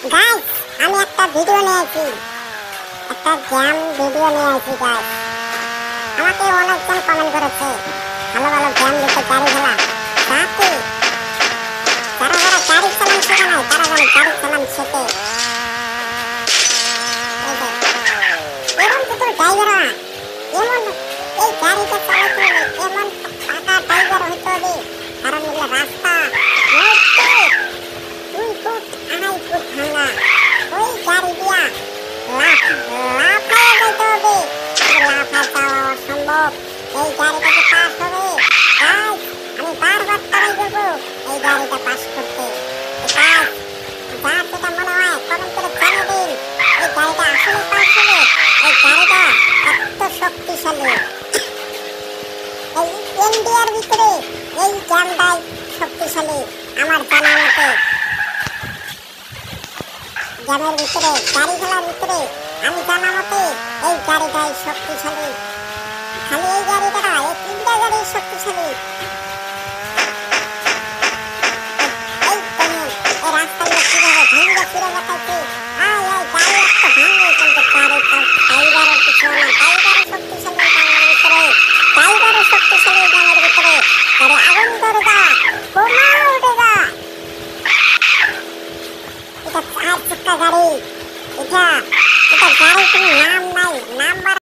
Guys, আমি একটা video নিয়েছি, একটা জ্যাম ভিডিও নিয়েছি গাইস। আমাকে অনেকজন কমেন্ট করেছে ভালো ভালো জ্যাম দিতে গাড়ি খেলা তাতে যারা যারা গাড়ি চালান শেখে নাই তারা যেন গাড়ি চালান শেখে। এরকম তো ড্রাইভার এমন এই গাড়িটা চালাতে হলে এমন পাকা ড্রাইভার হইতে হবে, কারণ এগুলো রাস্তা দুই ফুট আড়াই ফুট ভাঙা, ওই গাড়ি দিয়া লাফাইয়া যেতে হবে। লাফা যাওয়া অসম্ভব, এই গাড়িটাকে পাস হবে গাইস। আমি বারবার ট্রাই করবো এই গাড়িটা পাস করতে। গাইস, যার যেটা মনে হয় কমেন্ট করে জানিয়ে দিন এই গাড়িটা আসলে পাস হবে। এই গাড়িটা এত শক্তিশালী, এই ইন্ডিয়ার ভিতরে এই জ্যামটাই শক্তিশালী আমার জানা মতে। জ্যামের ভিতরে গাড়ি খেলার ভিতরে আমি জানা মতে এই গাড়িটাই শক্তিশালী। খালি এই গাড়িটা না, এই তিনটা গাড়ি শক্তিশালী। এই রাস্তাগুলো কিভাবে ভেঙে ফিরে দেখাচ্ছে। গাড়ি একটা ভাঙবে, কিন্তু টাইগারের কিছু না। টাইগারও শক্তিশালী গাড়ির ভিতরে, টাইগারও শক্তিশালী গাড়ির ভিতরে। গাড়ি আগুন ধরে যা, বোমা উঠে যা। এটা 4 চাকা গাড়ি, এটা গাড়ির কোনো নাম নাই, নাম্বার